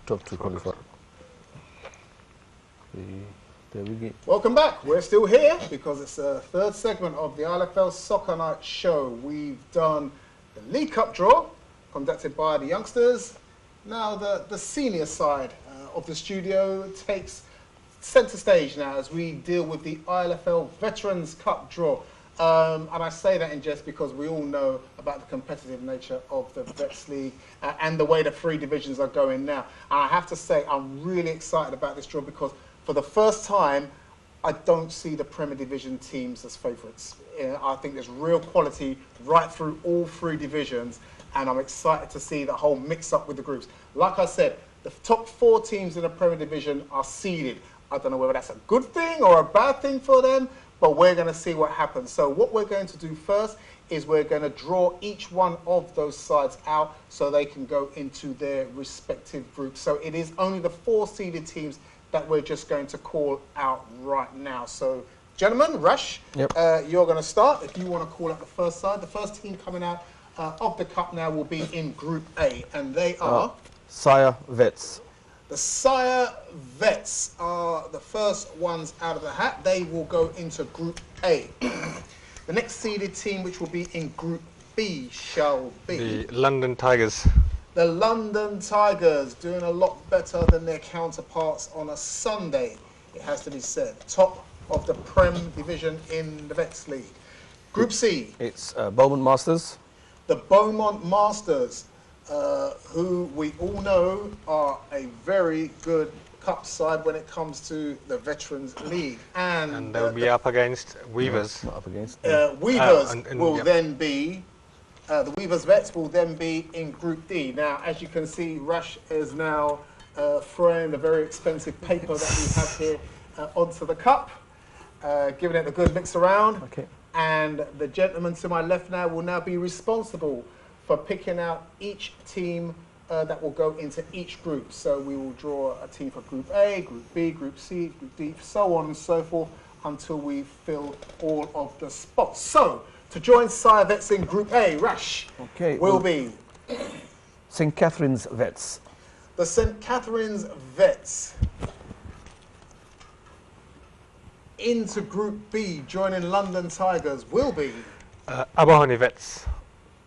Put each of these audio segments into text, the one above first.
top 2 qualifier. There we go. Welcome back. We're still here because it's the third segment of the ILFL Soccer Night show. We've done the League Cup draw conducted by the youngsters. Now the senior side of the studio takes centre stage now as we deal with the ILFL Veterans Cup draw. And I say that in jest because we all know about the competitive nature of the Vets League and the way the 3 divisions are going now. And I have to say I'm really excited about this draw because for the first time, I don't see the Premier Division teams as favourites. I think there's real quality right through all 3 divisions, and I'm excited to see the whole mix-up with the groups. Like I said, the top 4 teams in the Premier Division are seeded. I don't know whether that's a good thing or a bad thing for them, but we're going to see what happens. So what we're going to do first is we're going to draw each one of those sides out so they can go into their respective groups. So it is only the 4 seeded teams that we're just going to call out right now. So, gentlemen, Rush, yep. You're going to start. If you want to call out the first side, the first team coming out of the cup now will be in Group A, and they are... Sire Vets. The Sire Vets are the first ones out of the hat. They will go into Group A. The next seeded team, which will be in Group B, shall be... The London Tigers. The London Tigers, doing a lot better than their counterparts on a Sunday, it has to be said. Top of the Prem Division in the Vets League. Group C. It's Beaumont Masters. The Beaumont Masters, who we all know are a very good cup side when it comes to the Veterans League. And they'll be up against Weavers. Up against. Weavers will then be... the Weavers Vets will then be in Group D. Now, as you can see, Rush is now throwing the very expensive paper that we have here onto the cup, giving it a good mix around. Okay. And the gentleman to my left now will now be responsible for picking out each team that will go into each group. So we will draw a team for Group A, Group B, Group C, Group D, so on and so forth until we fill all of the spots. So, to join Sire Vets in Group A, Rush, will be... St. Catherine's Vets. The St. Catherine's Vets. Into Group B, joining London Tigers, will be... Aberhoney Vets.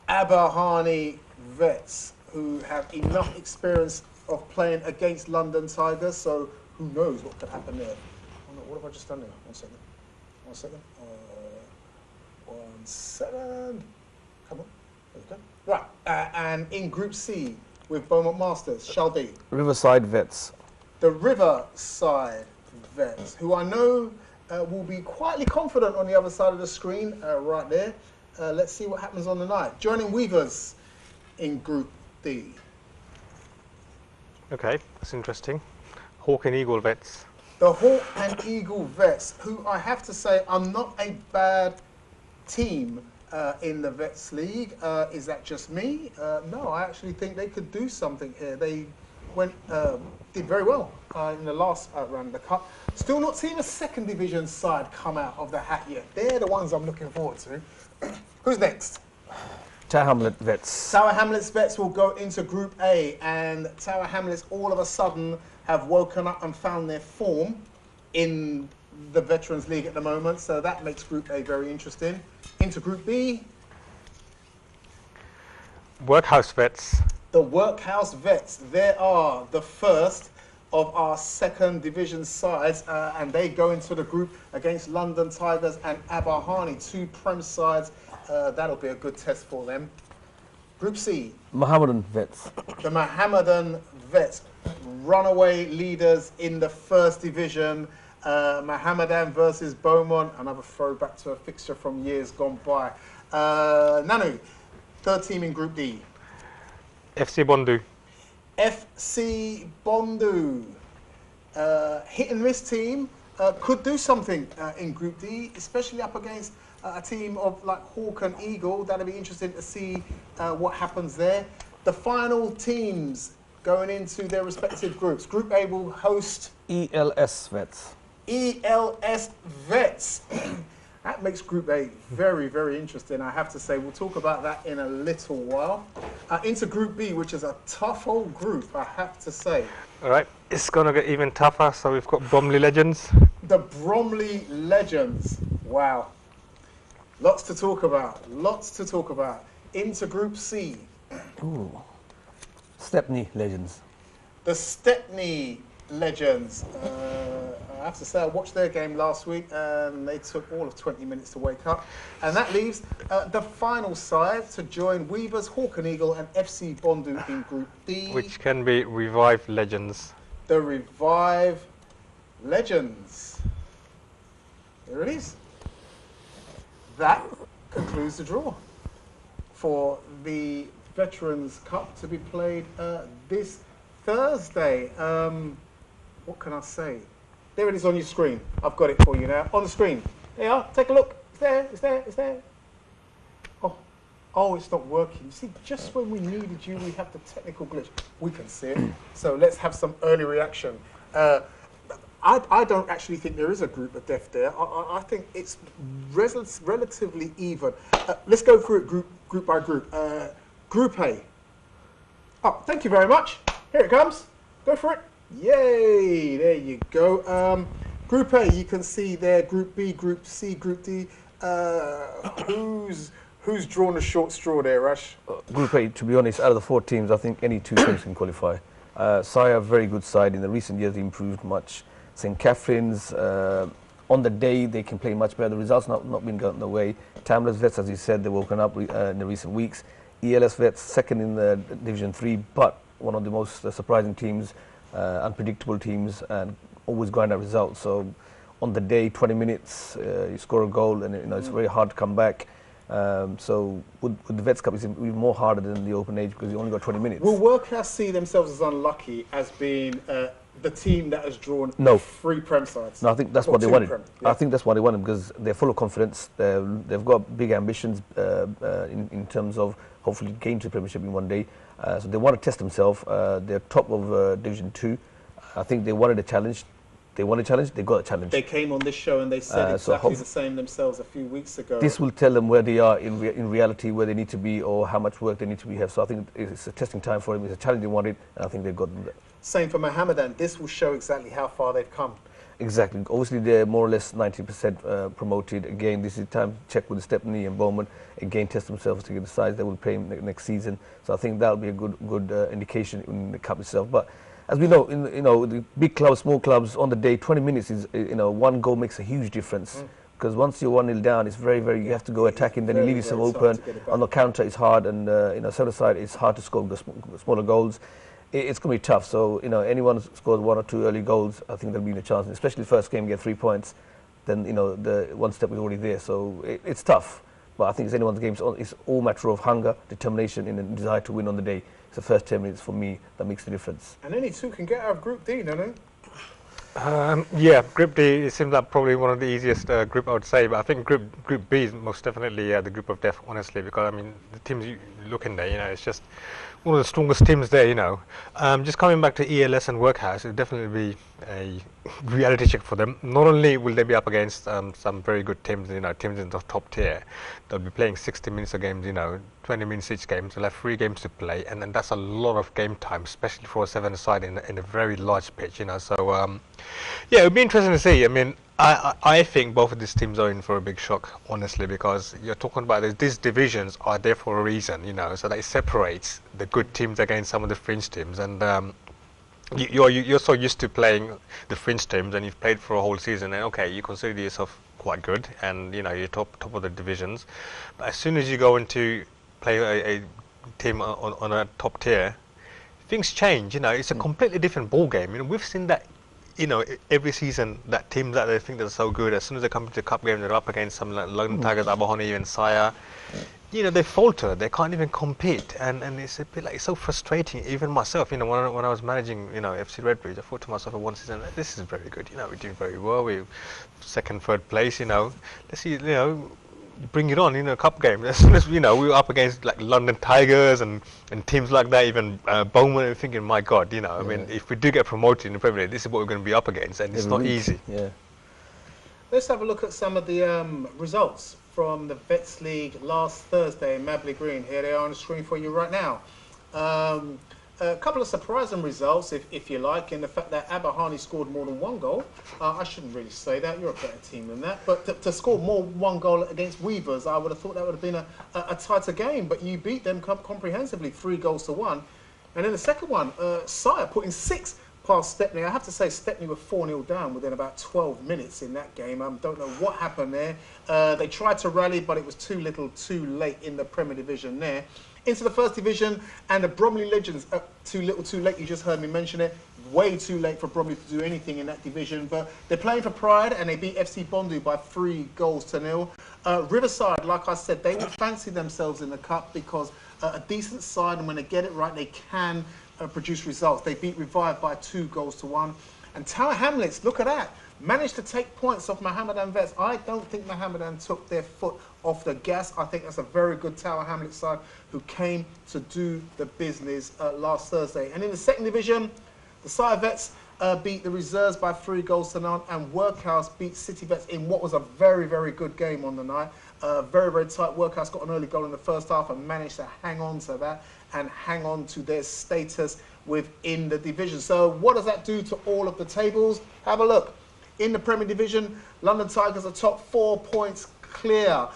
Aberhoney Vets, who have enough experience of playing against London Tigers, so who knows what could happen there. Oh no, what have I just done there? 1 second. 1 second. 1 second. Come on. There we go. Right. And in Group C, with Beaumont Masters, shall be... Riverside Vets. The Riverside Vets, who I know will be quietly confident on the other side of the screen, right there. Let's see what happens on the night. Joining Weavers in Group D. Okay, that's interesting. Hawk and Eagle Vets. The Hawk and Eagle Vets, who I have to say are not a bad team in the Vets League. Is that just me? No, I actually think they could do something here. They did very well in the last round of the Cup. Still not seen a second division side come out of the hat yet. They're the ones I'm looking forward to. Who's next? Tower Hamlet Vets. Tower Hamlets Vets will go into Group A, and Tower Hamlets all of a sudden have woken up and found their form in the Veterans League at the moment, so that makes Group A very interesting. Into Group B. Workhouse Vets. The Workhouse Vets. They are the first of our second division sides, and they go into the group against London Tigers and Aberhoney, 2 Prem sides. That'll be a good test for them. Group C. Mohammedan Vets. The Mohammedan Vets, runaway leaders in the first division. Mohammedan versus Beaumont, another throwback to a fixture from years gone by. Nanu, third team in Group D. FC Bondu. FC Bondu, hit and miss team, could do something in Group D, especially up against a team of like Hawk and Eagle. That'll be interesting to see what happens there. The final teams going into their respective groups. Group A will host ELS Vets. ELS Vets. That makes Group A very, very interesting, I have to say. We'll talk about that in a little while. Into Group B, which is a tough old group, I have to say. All right, it's gonna get even tougher. So we've got Bromley Legends. The Bromley Legends. Wow. Lots to talk about. Lots to talk about. Into Group C. Ooh. Stepney Legends. The Stepney Legends. I have to say, I watched their game last week and they took all of 20 minutes to wake up. And that leaves the final side to join Weavers, Hawk and Eagle and FC Bondu in Group D. Which can be Revive Legends. The Revive Legends. There it is. That concludes the draw for the Veterans Cup to be played this Thursday. What can I say? There it is on your screen. I've got it for you now. On the screen. There you are. Take a look. It's there. It's there. It's there. Oh, it's not working. You see, just when we needed you, we have the technical glitch. We can see it. So let's have some early reaction. I don't actually think there is a group of death there. I think it's relatively even. Let's go through it group by group. Group A. Oh, thank you very much. Here it comes. Go for it. Yay! There you go. Group A, you can see there. Group B, Group C, Group D. Who's drawn a short straw there, Rash? Group A, to be honest, out of the 4 teams, I think any 2 teams can qualify. Saya, very good side. In the recent years, they improved much. St. Catherine's, on the day, they can play much better. The results not been gotten away. Tamler's Vets, as you said, they've woken up in the recent weeks. ELS Vets, second in the Division 3, but one of the most surprising teams, unpredictable teams, and always grind out results. So on the day, 20 minutes, you score a goal, and it's very hard to come back. So with the Vets Cup, it's even more harder than the Open Age because you only got 20 minutes. Will Workhouse see themselves as unlucky as being the team that has drawn 3 Prem sides? No, I think that's what they wanted. I think that's what they wanted because they're full of confidence. They've got big ambitions in terms of hopefully getting to the Premiership in one day. So they want to test themselves. They're top of Division 2. I think they wanted a challenge. They want a challenge, they got a challenge. They came on this show and they said exactly the same themselves a few weeks ago. This will tell them where they are in reality, where they need to be, or how much work they need to have. So I think it's a testing time for them. It's a challenge they wanted, and I think they've got that. Same for Mohammedan. This will show exactly how far they've come. Exactly. Obviously, they're more or less 90% promoted. Again, this is time to check with Stepney and Bowman. Again, test themselves to get the size they will play next season. So I think that'll be a good indication in the cup itself. But as we know, the big clubs, small clubs, on the day, 20 minutes is, one goal makes a huge difference. Because once you're 1-0 down, it's very, you have to go attacking, then you leave yourself open. On the counter, it's hard, and set aside, it's hard to score the smaller goals. It's going to be tough. So, anyone who scores 1 or 2 early goals, I think they'll be in a chance. Especially the first game, get 3 points, then, the one step is already there. So it's tough. But I think it's anyone's game. It's all matter of hunger, determination, and a desire to win on the day. It's the first 10 minutes for me that makes the difference. And any 2 can get out of Group D, don't they? Yeah, Group D, it seems like probably one of the easiest group I would say, but I think Group B is most definitely the group of death, honestly, because I mean the teams you look in there, it's just one of the strongest teams there, Just coming back to ELS and Workhouse, it would definitely be a reality check for them. Not only will they be up against some very good teams, teams in the top tier, they'll be playing 60 minutes a game, 20 minutes each game, so they'll have 3 games to play, and then that's a lot of game time, especially for a 7-a-side in a very large pitch, So, yeah, it would be interesting to see. I mean, I think both of these teams are in for a big shock, honestly, because you're talking about these divisions are there for a reason, so that it separates the good teams against some of the fringe teams, and you're so used to playing the fringe teams, and you've played for a whole season, and okay, you consider yourself quite good, and you're top of the divisions, but as soon as you go into play a team on a top tier, things change. It's a completely different ball game. We've seen that. Every season, that teams that they think they're so good, as soon as they come to the cup game, they're up against some like London Tigers, Abahoni, and Saya. They falter. They can't even compete, and it's a bit like, it's so frustrating. Even myself, when I was managing, FC Redbridge, I thought to myself at one season, this is very good. We're doing very well. We're second, third place. Let's see, bring it on, cup game. As soon as we were up against like London Tigers and teams like that, even Bowman, and thinking, my God, I mean, if we do get promoted in the Premier League, this is what we're going to be up against, and it's not easy. Yeah. Let's have a look at some of the results from the Vets League last Thursday in Mabley Green. Here they are on the screen for you right now. A couple of surprising results, if you like, in the fact that Abahani scored more than one goal. I shouldn't really say that, you're a better team than that. But to score one goal against Weavers, I would have thought that would have been a tighter game. But you beat them comprehensively, 3-1. And then the second one, Sire putting 6 past Stepney. I have to say Stepney were 4-0 down within about 12 minutes in that game. Don't know what happened there. They tried to rally, but it was too little too late in the Premier Division there. Into the First Division, and the Bromley Legends, too little too late, you just heard me mention it. Way too late for Bromley to do anything in that division, but they're playing for pride, and they beat FC Bondu by 3-0. Riverside, like I said, they will fancy themselves in the cup because a decent side, and when they get it right, they can produce results. They beat Revive by 2-1. And Tower Hamlets, look at that, managed to take points off Mohammedan Vets. I don't think Mohammedan took their foot off the gas. I think that's a very good Tower Hamlets side who came to do the business last Thursday. And in the second division, the Sire Vets beat the Reserves by 3-0, and Workhouse beat City Vets in what was a very, very good game on the night. Very, very tight. Workhouse got an early goal in the first half and managed to hang on to that and hang on to their status within the division. So what does that do to all of the tables? Have a look. In the Premier Division, London Tigers are top 4 points clear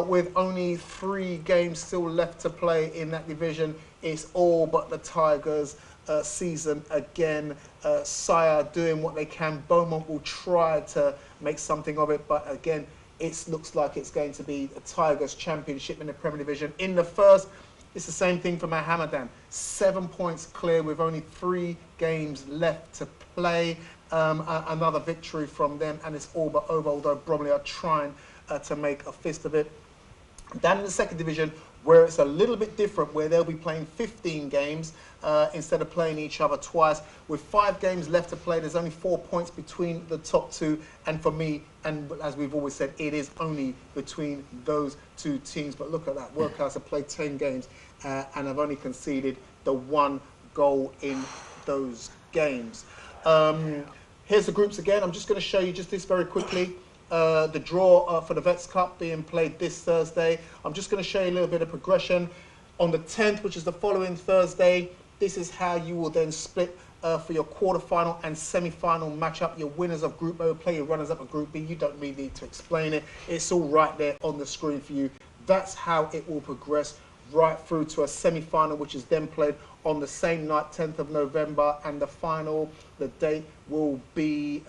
with only 3 games still left to play in that division. It's all but the Tigers season again. Sire doing what they can. Beaumont will try to make something of it, but again, it looks like it's going to be a Tigers championship in the Premier Division. In the first, it's the same thing for Mohammedan. 7 points clear with only 3 games left to play. Another victory from them, and it's all but over, although Bromley are trying to make a fist of it. Down in the second division, where it's a little bit different, where they'll be playing 15 games instead of playing each other twice. With 5 games left to play, there's only 4 points between the top 2, and for me, and as we've always said, it is only between those 2 teams. But look at that, Workhouse have played 10 games and have only conceded the 1 goal in those games. Here's the groups again. I'm just going to show you just this very quickly. The draw for the Vets Cup being played this Thursday. I'm just going to show you a little bit of progression. On the 10th, which is the following Thursday, this is how you will then split for your quarter-final and semi-final matchup. Your winners of Group A will play your runners-up of Group B. You don't really need to explain it. It's all right there on the screen for you. That's how it will progress right through to a semi-final, which is then played on the same night, 10th of November, and the final, the date will be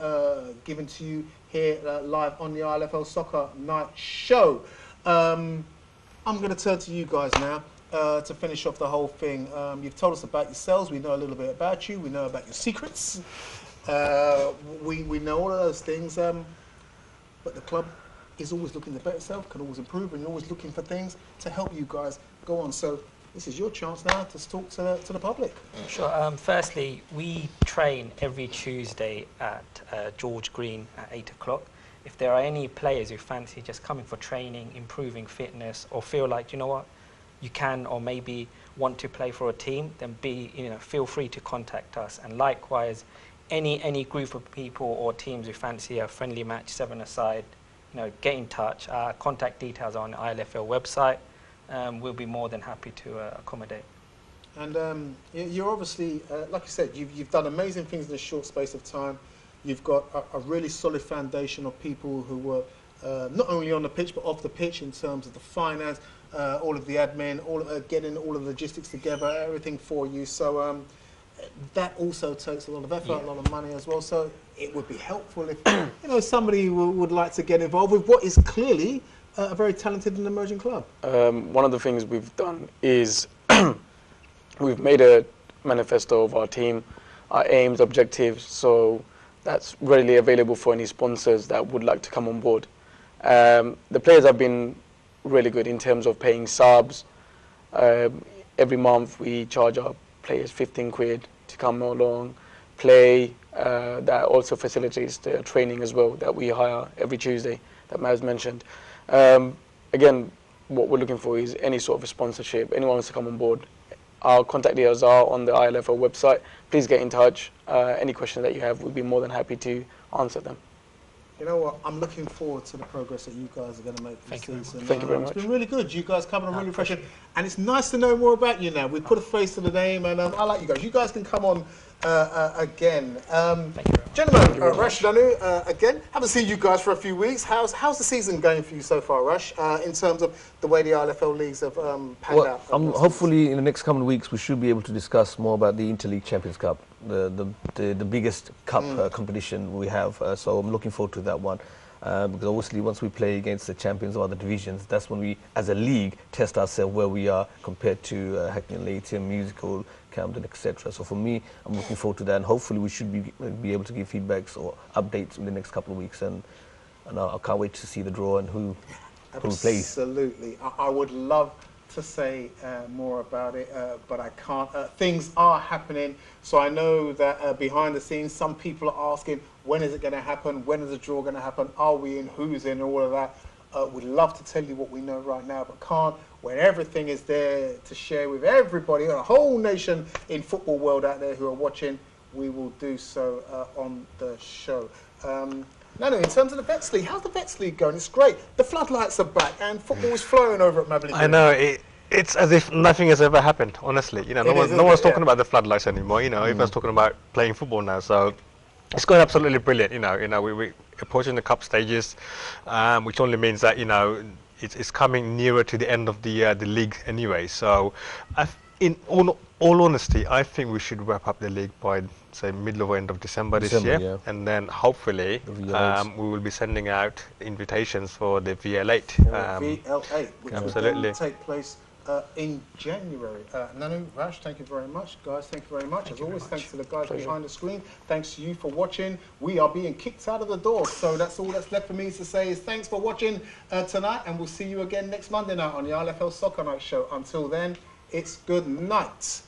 given to you here live on the ILFL Soccer Night Show. I'm going to turn to you guys now to finish off the whole thing. You've told us about yourselves. We know a little bit about you. We know about your secrets. We know all of those things. But the club is always looking to better itself, can always improve, and you're always looking for things to help you guys go on. So this is your chance now to talk to the public. Sure. Firstly, we train every Tuesday at George Green at 8 o'clock. If there are any players who fancy just coming for training, improving fitness, or feel like, you know what, you can or maybe want to play for a team, then feel free to contact us. And likewise, any group of people or teams who fancy a friendly match, 7-a-side, get in touch. Our contact details are on the ILFL website. We'll be more than happy to accommodate. And you're obviously, like you said, you've done amazing things in a short space of time. You've got a really solid foundation of people who were not only on the pitch but off the pitch in terms of the finance, all of the admin, getting all of the logistics together, everything for you. So that also takes a lot of effort, a lot of money as well. So it would be helpful if somebody would like to get involved with what is clearly a very talented and emerging club. One of the things we've done is we've made a manifesto of our team, our aims, objectives, so that's readily available for any sponsors that would like to come on board. The players have been really good in terms of paying subs. Every month we charge our players 15 quid to come along, play. That also facilitates the training as well that we hire every Tuesday that Maz mentioned. Again, what we're looking for is any sort of a sponsorship. Anyone wants to come on board. Our contact details are on the ILFL website. Please get in touch. Any questions that you have, we'd be more than happy to answer them. You know what? I'm looking forward to the progress that you guys are going to make this season. Thank you very much. It's been really good. You guys coming on really refreshing. And it's nice to know more about you now. We've put a face to the name, and I like you guys. You guys can come on again. Gentlemen, Rash Danu, again, haven't seen you guys for a few weeks. How's the season going for you so far, Rash, in terms of the way the ILFL leagues have panned out? Hopefully in the next coming weeks we should be able to discuss more about the Interleague Champions Cup, the biggest cup competition we have. So I'm looking forward to that one. Because obviously once we play against the champions of other divisions, that's when we, as a league, test ourselves where we are compared to Hackney Leighton, Musical, Camden, etc. So for me, I'm looking forward to that, and hopefully we should be able to give feedbacks or updates in the next couple of weeks, and I can't wait to see the draw and who plays. Absolutely. I would love to say more about it, but I can't. Things are happening, so I know that behind the scenes some people are asking, when is it going to happen, when is the draw going to happen, are we in, who's in, all of that. We'd love to tell you what we know right now, but can't. When everything is there to share with everybody, a whole nation in football world out there who are watching, we will do so on the show. No, in terms of the Vets League, how's the Vets League going? It's great. The floodlights are back and football is flowing over at Mabley. I know, it's as if nothing has ever happened, honestly. You know, no one's talking about the floodlights anymore, you know, everyone's talking about playing football now, so it's going absolutely brilliant, you know, we're approaching the cup stages, which only means that, you know, it's coming nearer to the end of the league anyway, so in all honesty, I think we should wrap up the league by, say, middle or end of December this year, yeah. And then hopefully we will be sending out invitations for the VL8. VL8, which absolutely will take place in January. Nanu, Rash, thank you very much. Guys, thank you very much. As always, thanks to the guys behind the screen. Thanks to you for watching. We are being kicked out of the door, so that's all that's left for me to say is thanks for watching tonight, and we'll see you again next Monday night on the ILFL Soccer Night Show. Until then, it's good night.